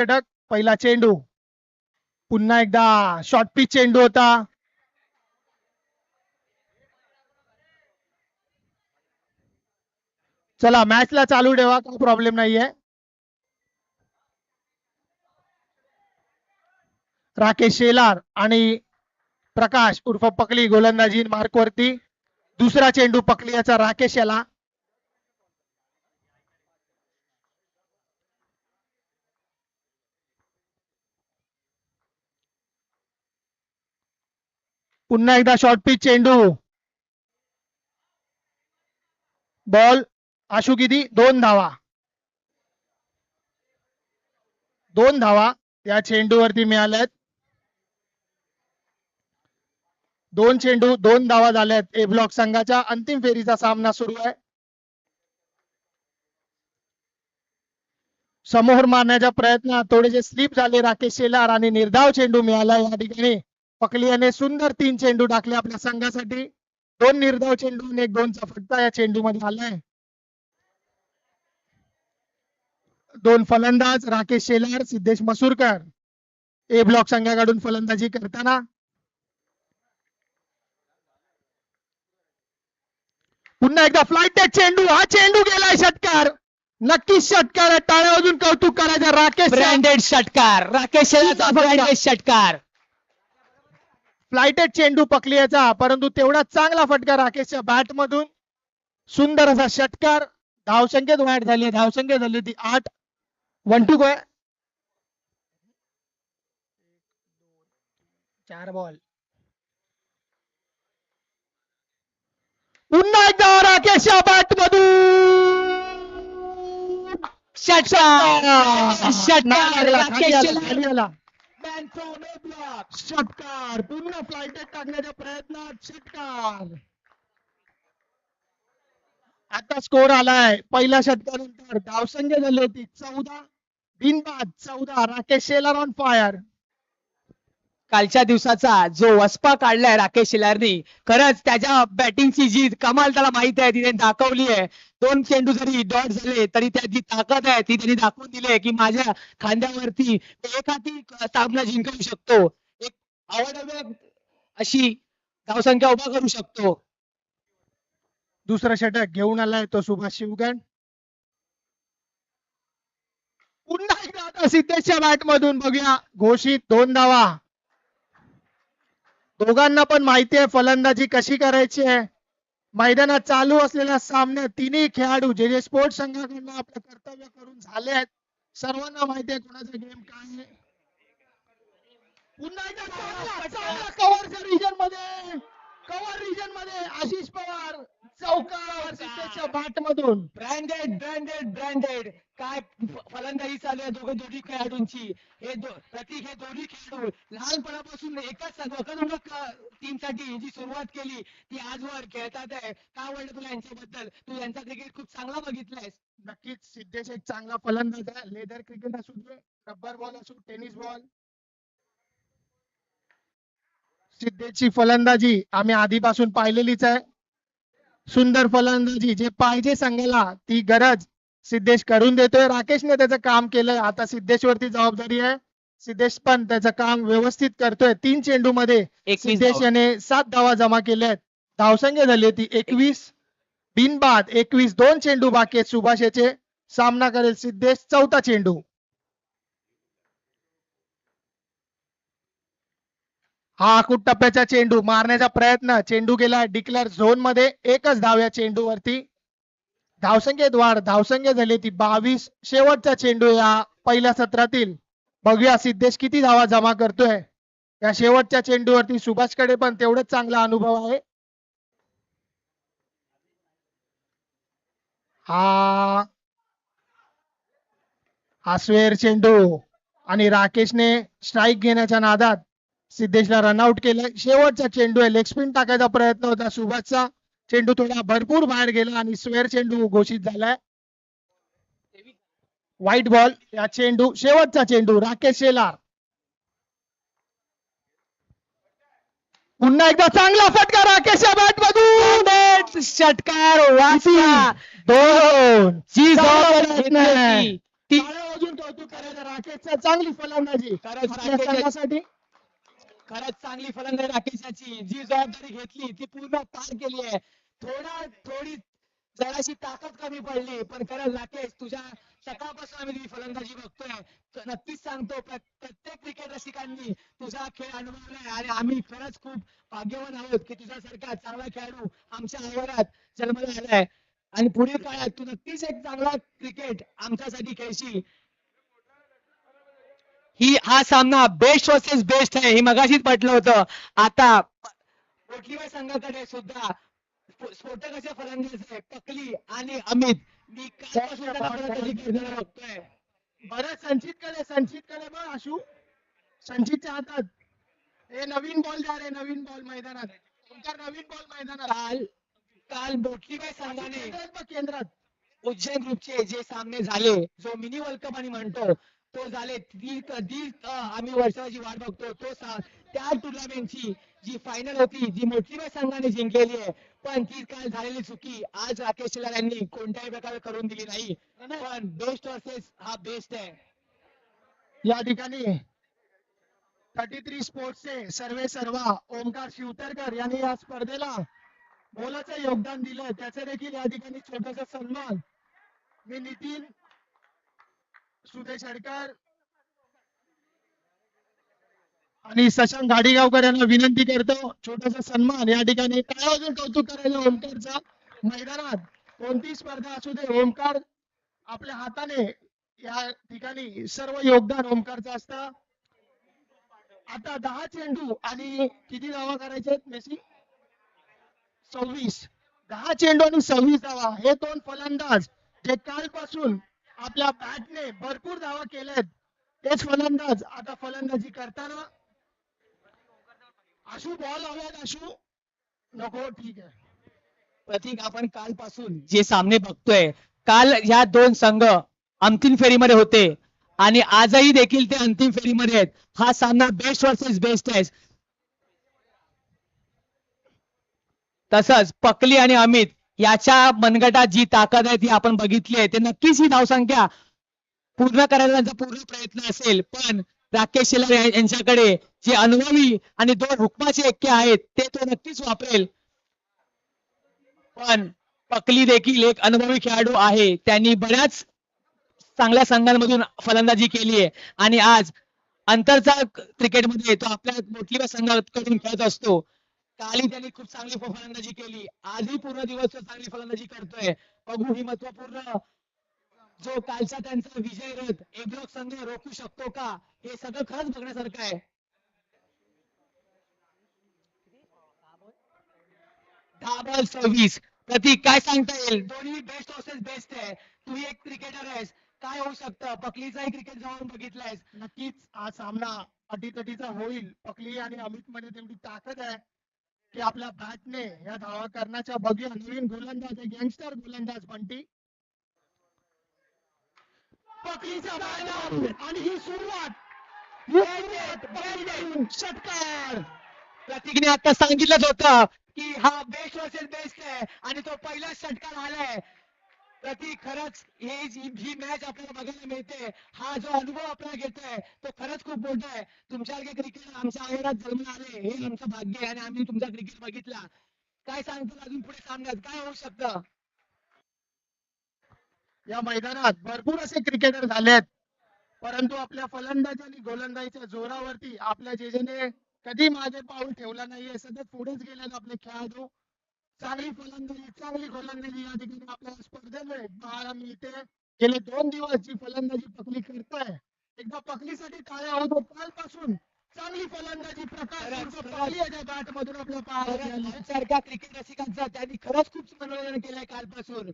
षटक पहिला चेंडू पुन्हा एकदा शॉर्ट पिच चेंडू होता. चला मॅचला चालू ठेवा, काही प्रॉब्लेम नाहीये. राकेश शेलार आणि प्रकाश उर्फ पकली गोलंदाजी मार्कवरती. दुसरा चेंडू पकली याचा राकेश याला. पुन्हा एकदा शॉर्ट पिच चेंडू. बॉल आशू किती 2 धावा. 2 धावा या चेंडूवरती मिळाल्यात. 2 चेंडू 2 धावा झाल्यात. ए ब्लॉक संघाच्या अंतिम फेरीचा सामना सुरू आहे. समोर मारण्याच्या प्रयत्नात थोडेसे स्लिप झाले राकेश शेलार आणि निर्धाव चेंडू मिळाला. या ठिकाणी पकली याने सुंदर 3 चेंडू टाकले आपल्या संघासाठी. 2 निर्धाव चेंडू आणि 1 2चा फटका या चेंडू मध्ये आलाय. 2 फलंदाज राकेश शेलार, सिद्धेश मसूरकर ए ब्लॉक संघाकडून फलंदाजी करताना. पुन्हा एकदा फ्लाइट चेंडू. हा चेंडू गेलाय षटकार. नक्कीच षटकार. टाळ्या वाजून कौतुक करायचं राकेश. ब्रँडेड षटकार, राकेश शेलारचा ब्रँडेड षटकार. फ्लाइटेड चेंडू पकली याचा, परंतु तेवढा चांगला फटका राकेशच्या बॅट मधून. सुंदर असा षटकार. धावसंख्येत वाढ झाली. धावसंख्या झाली होती 8. 1-2 गोय 4 बॉल. पुन्हा एकदा राकेशच्या बॅट मधून षटकार, षटकार, राकेश शेलार. खाली आला. षटकार. पुन्हा फ्लाइटेड टाकण्याच्या प्रयत्नात षटकार. आता स्कोर आलाय पहिल्या षटकानंतर. धावसंख्या झाली होती 14. बिनबाद 14. Rakesh Shelar on fire. कालच्या दिवसाचा जो वसपा काढलाय राकेश शेलारनी, खरंच त्याच्या बॅटिंगची जी कमाल त्याला माहित आहे ती त्यांनी दाखवली आहे. 2 चेंडू जरी डॉट झाले तरी त्याची ताकद आहे ती त्यांनी दाखवून दिली आहे की माझ्या खांद्यावरती एक हाती सामना जिंकू शकतो. एक आवडवी अशी धावसंख्या उभा करू शकतो. दुसरा षटक घेऊन आलाय तो सुभाष शिवगण. पुन्हा एकदा आता सिद्धेशच्या बॅट मधून बघूया. घोषित 2 धावा. दोघांना पण माहिती आहे फलंदाजी कशी करायची आहे. मैदानात चालू असलेल्या सामन्यात तिन्ही खेळाडू जे जे स्पोर्ट्स संघाकडून आपलं कर्तव्य करून झाले आहेत. सर्वांना माहिती आहे कोणाचा गेम काय आहे. पुन्हा एकदा चांगला कव्हरच्या रिजन मध्ये. कव्हर रिजन मध्ये आशिष पवार चौकार सिद्धेशच्या बॅट मधून. Branded branded branded. काय फलंदाजी चालू आहे दोघी खेळाडूंची. हे प्रतीक हे दोन्ही खेळाडू लहानपणापासून एकाच टीम साठी जी सुरुवात केली ती आजवर खेळतात आहे. काय वाटतं तुला यांच्याबद्दल? तू यांचा क्रिकेट खूप चांगला बघितलायस. नक्कीच सिद्धेश एक चांगला फलंदाज आहे. लेदर क्रिकेट असू दे, रबर बॉल असू, टेनिस बॉल. सिद्धेशची फलंदाजी आम्ही आधीपासून पाहिलेलीच आहे. सुंदर फलंदाजी जे पाहिजे संघाला ती गरज सिद्धेश करून देतोय. राकेशने त्याचं काम केलंय. आता सिद्धेशवरती जबाबदारी आहे. सिद्धेश पण त्याचं काम व्यवस्थित करतोय. 3 चेंडू मध्ये 21 सिद्धेश याने 7 धावा जमा केल्या आहेत. धावसंख्या झाली होती 21. बिनबाद 21. 2 चेंडू बाकी आहेत सुभाष याचे. सामना करेल सिद्धेश. 4था चेंडू. हा आखूट टप्प्याचा चेंडू मारण्याचा प्रयत्न. चेंडू गेला डिक्लेअर झोन मध्ये. 1च धाव या चेंडूवरती. धावसंख्येत वाढ. धावसंख्या झाली ती 22. शेवटचा चेंडू या पहिल्या सत्रातील. बघूया सिद्धेश किती धावा जमा करतोय. या शेवटच्या चेंडूवरती सुभाषकडे पण तेवढाच चांगला अनुभव आहे. हा स्वेअर चेंडू आणि राकेशने स्ट्राईक घेण्याच्या नादात सिद्धेशला रनआउट केलं. शेवटचा चेंडू आहे. लेग स्पिन टाकायचा प्रयत्न होता सुभाषचा. चेंडू थोडा भरपूर बाहेर गेला आणि स्वेअर चेंडू घोषित झालाय. व्हाईट बॉल या चेंडू. शेवटचा चेंडू राकेश शेलार. पुन्हा एकदा चांगला फटका राकेशच्या बॅट मधून. षटकार वाचला. 2. जी जबाबदारी घेतली होती टाळ्या वाजून कौतुक करायचं राकेशचं. चांगली फलंदाजी खरंच आपल्या राकेश- संघासाठी. खरंच चांगली फलंदाजी राकेशाची. जी जबाबदारी घेतली ती पूर्ण पार केली आहे. थोडी जराशी ताकद कमी पडली, पण खरंच राकेश तुझ्या सकाळपासून आम्ही तुझी फलंदाजी बघतोय. नक्कीच सांगतो प्रत्येक क्रिकेट रसिकांनी तुझा खेळ अनुभवलाय आणि आम्ही खरंच खूप भाग्यवान आहोत की तुझ्यासारखा चांगला खेळाडू आमच्या आवारात जन्माला आलाय आणि पुढील काळात तू नक्कीच एक चांगला क्रिकेट आमच्यासाठी खेळशील. हा सामना बेस्ट वर्सेस बेस्ट आहे हे मगाशीच म्हटलं होतं. आता मोठलीबाई संघाकडे सुद्धा स्फोटक असे फलंदाज आहे पकली आणि अमित. मी कालपासून त्यांना फलंदाजी करताना बघतोय. बरं संचितकडे बघ आशू. संचितच्या हातात हे नवीन बॉल द्या रे, नवीन बॉल मैदानात. तुमच्या नवीन बॉल मैदानात. काल मोठलीबाई संघाने केंद्रात बघ, केंद्रात उज्जैन ग्रुपचे जे सामने झाले, जो मिनी वर्ल्ड कप आम्ही म्हणतो तो झाले. ती आम्ही वर्षाची वाट बघतो त्या टुर्नामेंटची जी फायनल होती जी मोठलीबाई संघाने जिंकलेली आहे, पण ती काल झालेली चुकी आज राकेश शेलार यांनी कोणत्याही प्रकारे करून दिली नाही. पण बेस्ट वर्सेस हा बेस्ट आहे. या ठिकाणी 33 स्पोर्ट्सचे सर्वा ओमकार शिवतरकर यांनी या स्पर्धेला मोलाचं योगदान दिलं. त्याचे देखील या ठिकाणी छोटासा सन्मान मी नितीन सुदेशडकर आणि शशांक घाडीगावकर यांना विनंती करतो. छोटासा सन्मान या ठिकाणी काय अजून कौतुक करायचं ओमकारचा. मैदानात कोणती स्पर्धा असू दे, ओमकार आपल्या हाताने या ठिकाणी सर्व योगदान ओमकारचं असतं. आता 10 चेंडू आणि किती धावा करायचे मेसी? 26. 10 चेंडू आणि 26 धावा. हे दोन फलंदाज जे कालपासून आपल्या बॅटने भरपूर धावा केल्यात, तेच फलंदाज आता फलंदाजी करताना. आशू बॉल हव्यात. आशू नको, ठीक आहे. प्रतीक, आपण कालपासून जे सामने बघतोय, काल ह्या दोन संघ अंतिम फेरीमध्ये होते आणि आजही देखील ते अंतिम फेरीमध्ये आहेत. हा सामना बेस्ट वर्सेस बेस्ट आहे. तसंच पकली आणि अमित याच्या मनगटात जी ताकद आहे ती आपण बघितली आहे. ते नक्कीच ही धावसंख्या पूर्ण करायला त्यांचा पूर्ण प्रयत्न असेल, पण राकेश शेलार यांच्याकडे जे अनुभवी आणि दोन हुकमाचे एक्के आहेत ते तो नक्कीच वापरेल. पण पकली देखील एक अनुभवी खेळाडू आहे. त्यांनी बऱ्याच चांगल्या संघांमधून फलंदाजी केली आहे आणि आज अंतरचा क्रिकेटमध्ये तो आपल्या मोठलीबाई संघाकडून खेळत असतो. कालही त्यांनी खूप चांगली फलंदाजी केली, आजही पूर्ण दिवस तो चांगली फलंदाजी करतोय. बघू ही महत्वपूर्ण जो कालचा त्यांचा विजय रथ ए ब्लॉक संघ रोखू शकतो का, हे सगळं खरंच बघण्यासारखं आहे. 10 बॉल 26. प्रतीक, काय सांगता येईल? दोन्ही बेस्ट वर्सेस बेस्ट आहे. तू एक क्रिकेटर आहेस, काय होऊ शकतं? पकलीचाही क्रिकेट जाऊन बघितलायस. नक्कीच हा सामना अटीतटीचा होईल. पकली आणि अमित मध्ये तेवढी ताकद आहे की आपल्या बॅटने या धावा करण्याच्या. बघूया नवीन गोलंदाज, एक यंगस्टर गोलंदाज बंटी. पकलीचा बॅट आणि ही सुरुवात षटकार. प्रतीकने आता सांगितलंच होतं की हा बेस्ट वर्सेस बेस्ट आहे आणि तो पहिला षटकार आलाय. प्रतीक, खरंच ही मॅच आपल्याला बघायला मिळते. हा जो अनुभव आपल्याला घेतोय तो खरंच खूप मोठा आहे. तुमच्यासारखे क्रिकेटर आमच्या आयुर्यात जन्माला आले हे आमचं भाग्य आहे आणि आम्ही तुमचा क्रिकेट बघितला. काय सांगतो अजून पुढे सामन्यात काय होऊ शकतं? या मैदानात भरपूर असे क्रिकेटर झालेत, परंतु आपल्या फलंदाजी आणि गोलंदाजीच्या जोरावरती आपल्या जेजेने कधी मागे पाऊल ठेवला नाहीये. सतत पुढेच गेलेत आपले खेळाडू. चांगली फलंदाजी, चांगली गोलंदाजी या ठिकाणी आपल्याला स्पर्धेमध्ये पाहायला मिळते. गेले 2 दिवस जी फलंदाजी पकली करताय, एकदा पकलीसाठी टाळ्या होतो. कालपासून चांगली फलंदाजी प्रकाश पकली याच्या बॅट मधून आपल्या पाहायला सारख्या क्रिकेट रसिकांचा त्यांनी खरंच खूप मनोरंजन केलंय कालपासून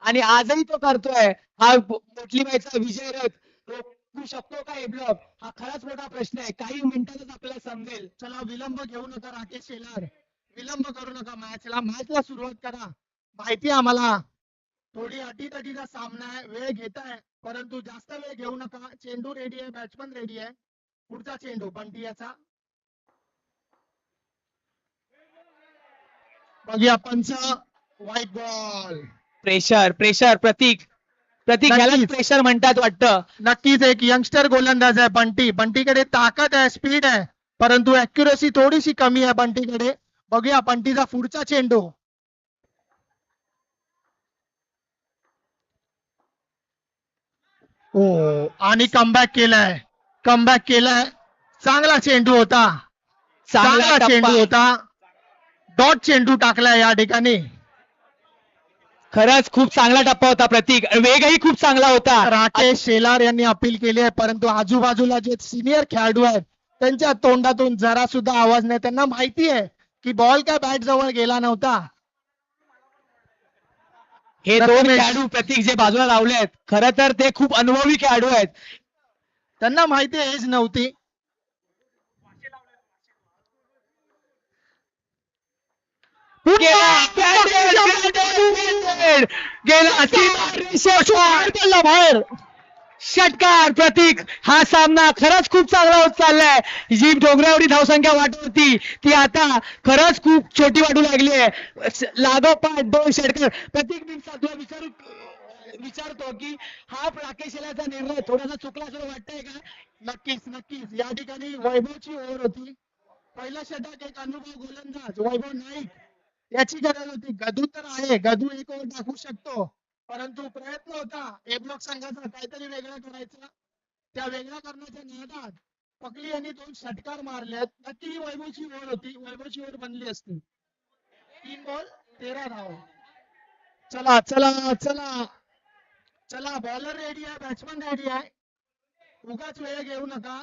आणि आजही तो करतोय. हा मोठलीबाईचा विजय रथ रोखू शकतो का ए ब्लॉक, हा खराच मोठा प्रश्न आहे. काही मिनिटातच आपल्याला समजेल. चला, विलंब घेऊ नका राकेश शेलार, विलंब करू नका. मॅचला सुरुवात करा. माहिती आम्हाला थोडी अटीतटीचा सामना आहे, वेळ घेताय, परंतु जास्त वेळ घेऊ नका. चेंडू रेडी आहे, बॅट्समन रेडी आहे. पुढचा चेंडू बंटी याचा. बघूया पंच. White ball. प्रेशर प्रतीक, प्रतीक ह्याला नक्कीच. प्रेशर म्हणतात वाटतं. नक्कीच एक यंगस्टर गोलंदाज आहे बंटी. बंटीकडे ताकद आहे, स्पीड आहे, परंतु अॅक्युरेसी थोडीशी कमी आहे बंटीकडे. बघूया बंटीचा पुढचा चेंडू. ओ, आणि कमबॅक केलाय. चांगला चेंडू होता, चांगला टप्पा. चेंडू होता. डॉट चेंडू टाकलाय या ठिकाणी. खरंच खूप चांगला टप्पा होता प्रतीक, वेगही खूप चांगला होता. राकेश शेलार यांनी अपील केली आहे, परंतु आजूबाजूला जे सिनियर खेळाडू आहेत त्यांच्या तोंडातून जरा सुद्धा आवाज नाही. त्यांना माहिती आहे की बॉल काय बॅट जवळ गेला नव्हता. हे दोन रमेश. खेळाडू प्रतीक जे बाजूला लावले आहेत, खरं तर ते खूप अनुभवी खेळाडू आहेत. त्यांना माहिती आहे एज नव्हती. गेला बाहेर. षटकार प्रतीक. हा सामना खरंच खूप चांगला होत चाललाय. जी डोंगरावरी धावसंख्या वाटत होती ती आता खरंच खूप छोटी वाटू लागली आहे. लागोपाठ 2 षटकार. प्रतीक मी तुला विचारतो की हा राकेश शेलारचा निर्णय थोडासा चुकला असं वाटतंय का? नक्कीच या ठिकाणी वैभवची ओव्हर होती. पहिला षटक एक अनुभव गोलंदाज वैभव नाईक याची गरज होती. गदू तर आहे, गदू एक ओव्हर टाकू शकतो, परंतु प्रयत्न होता ए ब्लॉक संघाचा काहीतरी वेगळं करायचं. त्या वेगळ्या करण्याच्या नादात पकली यांनी 2 षटकार मारलेत. नक्की ही वैभवची ओव्हर होती, वैभवची ओव्हर बनली असती. 3 बॉल 13 धाव. चला चला चला चला, बॉलर रेडी आहे, बॅट्समन रेडी आहे. उगाच वेळ घेऊ नका.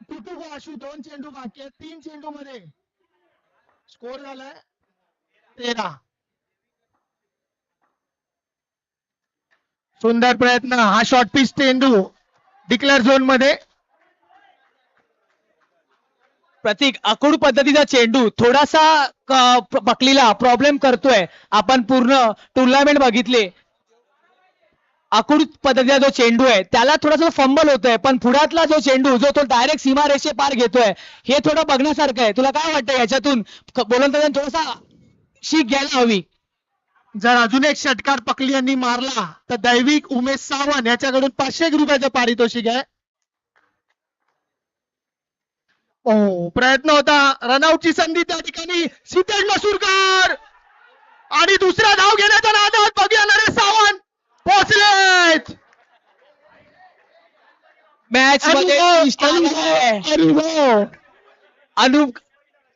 टुटू आशू 2 चेंडू बाकी आहेत. 3 चेंडू मध्ये स्कोर झालाय 13. सुंदर प्रयत्न. हा शॉर्ट पिच चेंडू डिक्लेअर झोन मध्ये. प्रतीक आखूड पद्धतीचा चेंडू थोडासा बकलीला प्रॉब्लेम करतोय. आपण पूर्ण टुर्नामेंट बघितले. आखूड पद्धतीचा जो चेंडू आहे त्याला थोडासा फंबल होतोय, पण पुढातला जो चेंडू जो तो डायरेक्ट सीमारेषे पार घेतोय हे थोडं बघण्यासारखं आहे. तुला काय वाटतं याच्यातून गोलंदाजांनी थोडासा शीख घ्यायला हवी? जर अजून एक षटकार पकली यांनी मारला तर दैविक उमेश सावंत याच्याकडून 500 रुपयाचं पारितोषिक आहे. ओ, प्रयत्न होता, रनआउटची संधी त्या ठिकाणी. सिद्धेश मसूरकर आणि दुसरा धाव घेण्याच्या नादात बघूया नरेश सावंत पोहोचलेत. मॅच मध्ये अनुभव अनुप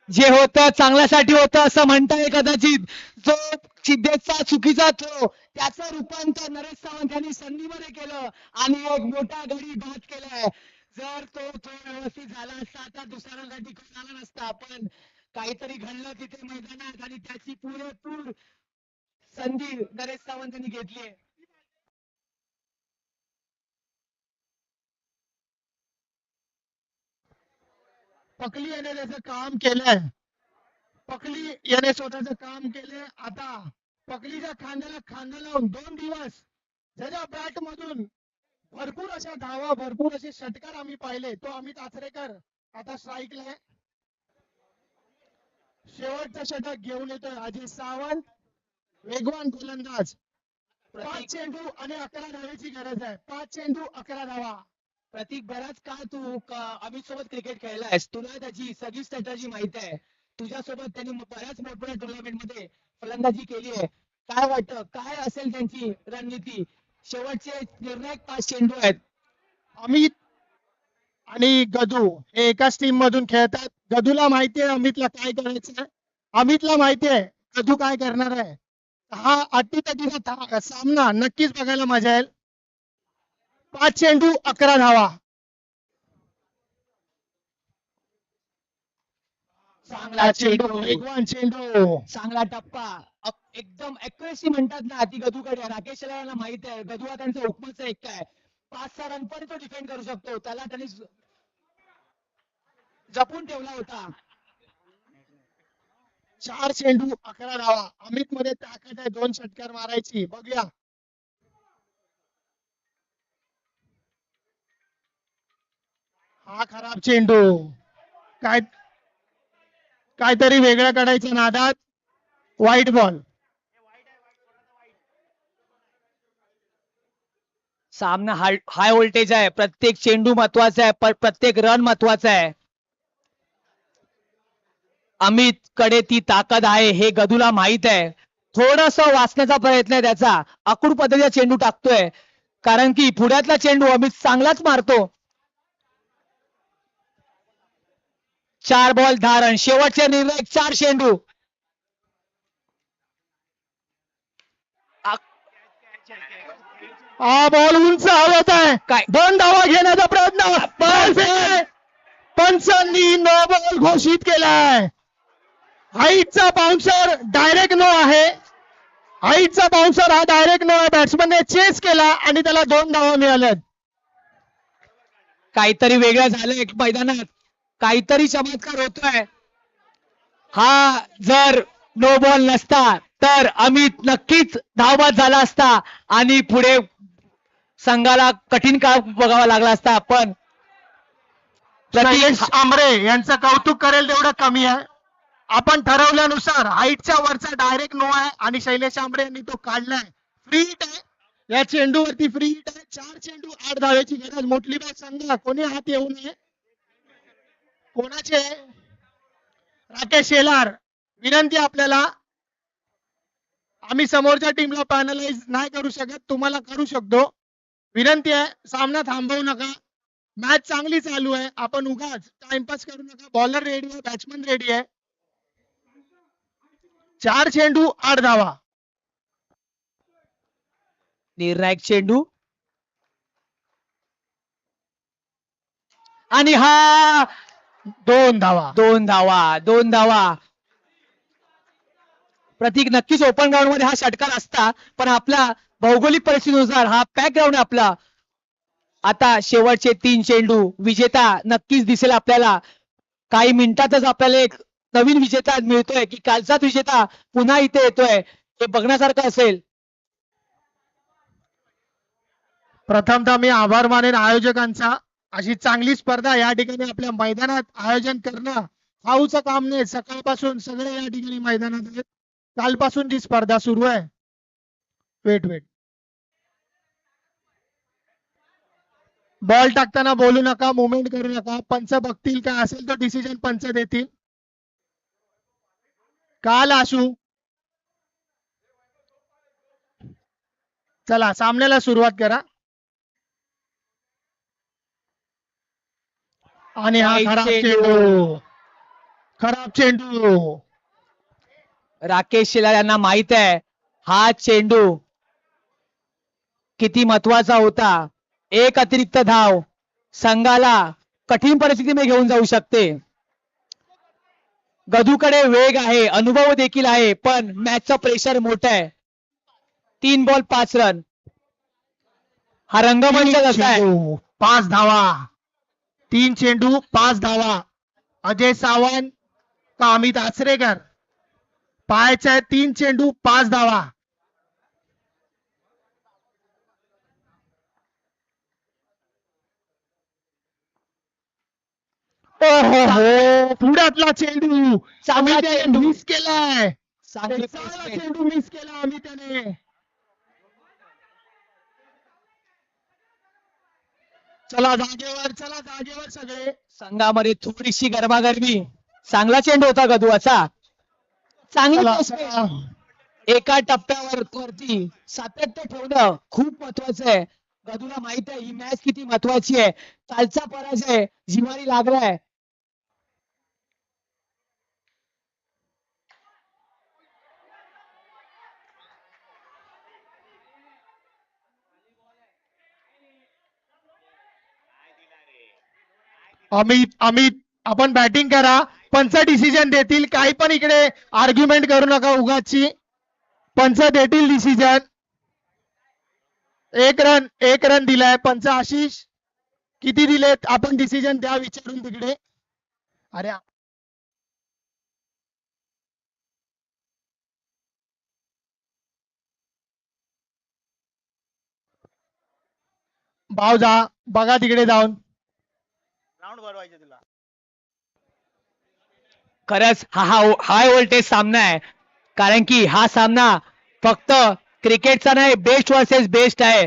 जे होतं चांगल्यासाठी होतं असं म्हणताय कदाचित. जो सिद्धेशचा चुकीचा थ्रो त्याचं रूपांतर नरेश सावंत यांनी संधीमध्ये केलं आणि एक मोठा गडी बाद केलाय. जर तो थ्रो व्यवस्थित झाला असता तर दुसऱ्या साठी झाला नसता, पण काहीतरी घडलं तिथे मैदानात आणि त्याची पुरेपूर संधी नरेश सावंत यांनी घेतली. पकली याने त्याचं काम केलंय. पकली याने स्वतःचं काम केलंय. आता पकलीच्या खांद्याला खांदा लावून 2 दिवस ज्याच्या बॅट मधून भरपूर अशा धावा, भरपूर असे षटकार आम्ही पाहिले, तो अमित आचरेकर आता स्ट्राईकला आहे. शेवटचा षटक घेऊन येतोय अजय सावंत, वेगवान गोलंदाज. 5 चेंडू आणि 11 धावेची गरज आहे. 5 चेंडू 11 धावा. प्रतीक बराच काळ तू अमित सोबत क्रिकेट खेळलायस, तुला त्याची सगळी स्ट्रॅटजी माहिती आहे. तुझ्यासोबत त्यांनी बऱ्याच मोठमोठ्या टुर्नामेंट मध्ये फलंदाजी केली आहे. काय वाटतं काय असेल त्यांची रणनीती? शेवटचे निर्णायक 5 चेंडू आहेत. अमित आणि गदू हे एकाच टीम मधून खेळतात. गदूला माहिती आहे अमितला काय करायचं आहे, अमितला माहिती आहे गदू काय करणार आहे. हा अटीतटीचा सामना नक्कीच बघायला मजा येईल. 5 चेंडू 11 धावा. चांगला चेंडू, वेगवान चेंडू. चांगला टप्पा. एकदम अॅक्युरेसी म्हणतात ना ती गदूकडे. राकेश शेलारला माहित आहे गदू हा त्यांचा हुकमाचा एक काय 5-6 रन पण तो डिफेंड करू शकतो. त्याला त्यांनी जपून ठेवला होता. 4 चेंडू 11 धावा. अमित मध्ये ताकद आहे 2 षटकार मारायची. बघूया. हा खराब चेंडू. काहीतरी वेगळं काढायचं नादात. वाईट बॉल. सामना हाय व्होल्टेज आहे. प्रत्येक चेंडू महत्वाचा आहे, प्रत्येक रन महत्वाचा आहे. अमित कडे ती ताकद आहे हे गदूला माहित आहे. थोडस वाचण्याचा प्रयत्न आहे त्याचा. आखूड पद्धतीचा चेंडू टाकतोय, कारण की पुढ्यातला चेंडू अमित चांगलाच मारतो. 4 बॉल 10 रन. शेवटचे निर्णायक 4 चेंडू. हा बॉल उंच हवेत आहे. काय? 2 धावा घेण्याचा प्रयत्न. पंचांनी नो बॉल घोषित केलाय. हाईटचा बाउन्सर डायरेक्ट नो आहे. हाईटचा बाउन्सर हा डायरेक्ट नो आहे. बॅट्समनने चेस केला आणि त्याला 2 धावा मिळाल्यात. काहीतरी वेगळं झालंय मैदानात. काहीतरी चमत्कार होतोय. हा जर नो बॉल नसता तर अमित नक्कीच धावबाद झाला असता आणि पुढे संघाला कठीण काळ बघावा लागला असता. पण शैलेश आंबरे यांचं कौतुक करेल तेवढं कमी आहे. आपण ठरवल्यानुसार हाईटच्या वरचा डायरेक्ट नो आहे आणि शैलेश आंबरे यांनी तो काढलाय. फ्री हिट आहे या चेंडूवरती. फ्री हिट आहे. 4 चेंडू 8 धावेची गरज. मोठली बॅट संघ कोणी हात येऊ नये. कोणाचे? राकेश शेलार. विनंती आपल्याला, आम्ही समोरच्या टीमला पॅनलाइज नाही करू शकत, तुम्हाला करू शकतो. विनंती आहे, सामना थांबवू नका. मॅच चांगली चालू आहे. आपण उगाच टाइमपास करू नका. बॉलर रेडी आहे, बॅट्समन रेडी आहे. 4 चेंडू 8 धावा. निर्णायक चेंडू आणि हा 2 धावा. 2 धावा. प्रतीक, नक्कीच ओपन ग्राउंड मध्ये हा षटकार असता, पण आपल्या भौगोलिक परिस्थितीनुसार हा पॅक ग्राउंड आहे आपला. आता शेवटचे 3 चेंडू. विजेता नक्कीच दिसेल आपल्याला. काही मिनिटातच आपल्याला एक नवीन विजेता मिळतोय की कालचाच विजेता पुन्हा इथे येतोय हे बघण्यासारखं असेल. प्रथमतः मी आभार मानेन आयोजकांचा. अशी चांगली स्पर्धा या ठिकाणी आपल्या मैदानात आयोजन करणं हाऊचं काम नाही. सकाळपासून सगळे या ठिकाणी मैदानात आहेत. कालपासून जी स्पर्धा सुरू आहे. वेट बॉल टाकताना बोलू नका, मुवमेंट करू नका. पंच बघतील, काय असेल तो डिसिजन पंच देतील. काल आशू. चला सामन्याला सुरुवात करा. आणि हा खराब चेंडू. राकेश शेलार यांना माहित आहे हा चेंडू किती महत्वाचा होता. एक अतिरिक्त धाव संघाला कठीण परिस्थितीमध्ये घेऊन जाऊ शकते. गदूकडे वेग आहे, अनुभव देखील आहे, पण मॅचचं प्रेशर मोठं आहे. 3 बॉल 5 रन. हा रंगमंच कसा आहे. 5 धावा. 3 चेंडू 5 धावा. अजय सावंत का अमित आचरेकर पाहायचं आहे. 3 चेंडू 5 धावा. ओहो, पुढ्यातला चेंडू चांगला चेंडू मिस केलाय. चांगली चांगला चेंडू मिस केला अमितने. चला जागेवर सगळे. संघामध्ये थोडीशी गरमागरमी. चांगला चेंडू होता गदुआचा. चांगला एका टप्प्यावर वरती सातत्य ठेवणं खूप महत्वाचं आहे. गदूला माहित आहे ही मॅच किती महत्वाची आहे. कालचा पराजय जिव्हारी लागलाय. अमित आपण बॅटिंग करा. पंच डिसिजन देतील. काही पण इकडे आर्ग्युमेंट करू नका उगाची. पंच देतील डिसिजन. 1 रन दिलाय पंच. आशिष किती दिलेत आपण डिसिजन द्या विचारून तिकडे. अरे भाऊ जा बघा तिकडे जाऊन. खरंच हा हाय व्होल्टेज सामना आहे, कारण की हा सामना फक्त क्रिकेटचा नाही, बेस्ट वर्सेस बेस्ट आहे.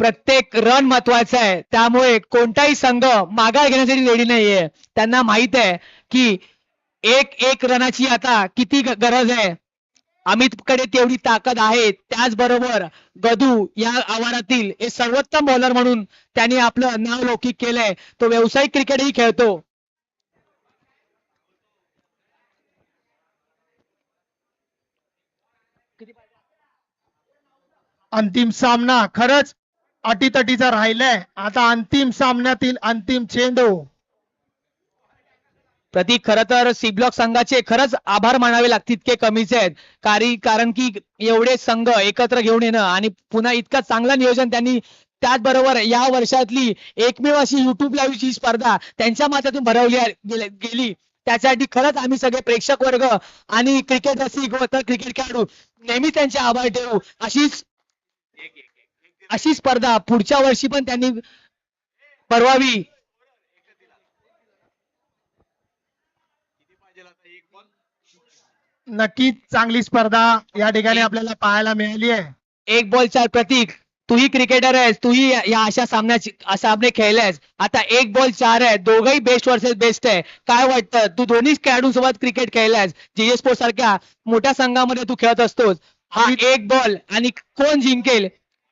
प्रत्येक रन महत्वाचा आहे, त्यामुळे कोणताही संघ माघार घेण्यासाठी रेडी नाहीये. त्यांना माहित आहे की एक एक रनाची आता किती गरज आहे. अमितकडे तेवढी ताकद आहे. त्याचबरोबर गदू या आवारातील एक सर्वोत्तम बॉलर म्हणून त्यांनी आपलं नाव लौकिक केलंय. तो व्यावसायिक क्रिकेटही खेळतो. अंतिम सामना खरंच अटीतटीचा राहिलाय. आता अंतिम सामन्यातील अंतिम चेंडू. प्रतीक, खरं तर सी ब्लॉक संघाचे खरंच आभार मानावे लागतील, इतके कमीच आहेत. कारण की एवढे संघ एकत्र घेऊन येणं आणि पुन्हा इतकं चांगलं नियोजन त्यांनी, त्याचबरोबर या वर्षातली एकमेव अशी युट्यूब लाईव्हची स्पर्धा त्यांच्या माध्यमातून भरवली गेली. त्यासाठी खरंच आम्ही सगळे प्रेक्षक वर्ग आणि क्रिकेट रसिक व क्रिकेट खेळाडू नेहमी त्यांचे आभार ठेवू. अशी स्पर्धा पुढच्या वर्षी पण त्यांनी भरवावी. नक्कीच चांगली स्पर्धा या ठिकाणी आपल्याला पाहायला मिळाली आहे. एक बॉल 4. प्रतीक, तूही क्रिकेटर आहेस, तूही या अशा सामने खेळलेस. आता 1 बॉल 4 आहे, दोघही बेस्ट वर्सेस बेस्ट आहे. काय वाटतं, तू दोन्ही खेळाडूंसोबत क्रिकेट खेळलास, जे स्पोर्ट सारख्या मोठ्या संघामध्ये तू खेळत असतोस. हा 1 बॉल आणि कोण जिंकेल,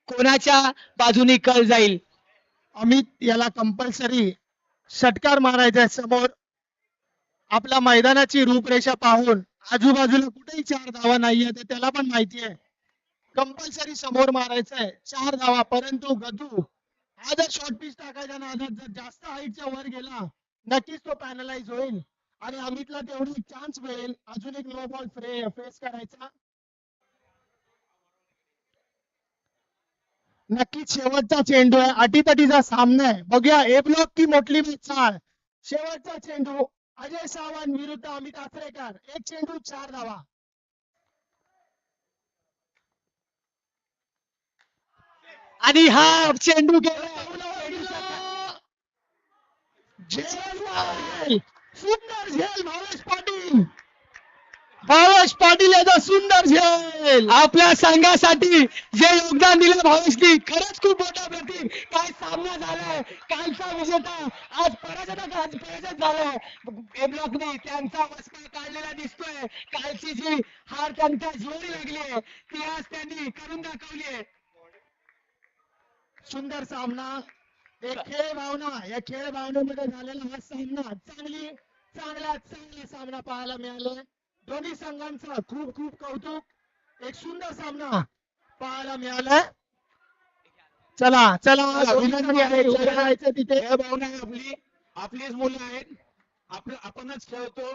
कोणाच्या बाजूने कल जाईल? अमित याला कंपल्सरी षटकार मारायचा आहे. समोर आपल्या मैदानाची रूपरेषा पाहून आजूबाजूला कुठेही 4 धावा नाहीये ते त्याला पण माहिती आहे. कंपल्सरी समोर मारायचं आहे 4 धावा. परंतु गदू हा जर शॉर्ट पिच टाकायच्या नादात जर जास्त हाईटच्या वर गेला नक्कीच तो पॅनलाइज होईल आणि अमितला तेवढी चान्स मिळेल अजून एक नो बॉल फेस करायचा. नक्कीच शेवटचा चेंडू आहे. अटीतटीचा सामना आहे. बघूया ए ब्लॉक की मोठली चाळ. शेवटचा चेंडू अजय सावंत विरुद्ध अमित आचरेकर. एक चेंडू 4 धावा. आणि हा चेंडू गेला. सुंदर झेल भावेश पाटील. भावेश पाटील याचा सुंदर झेल. आपल्या संघासाठी जे योगदान दिलं भावेशनी, खरंच खूप मोठा. प्रतीक, काय सामना झालाय. कालचा विजेता आज पराजय झालाय. ए ब्लॉकने त्यांचा वसका काढलेला दिसतोय. कालची जी हार त्यांच्या जोरी लागली आहे ती आज त्यांनी करून दाखवली आहे. सुंदर सामना. एक खेळ भावना, या खेळ भावनेमध्ये झालेला हा सामना चांगला सामना पाहायला मिळाला. दोन्ही संघांचं खूप खूप कौतुक. एक सुंदर सामना पाहायला मिळाला. चला विनंती आहे उभे राहायचं तिथे. खेळ भावना आपलीच मुलं आहेत. आपणच खेळतो.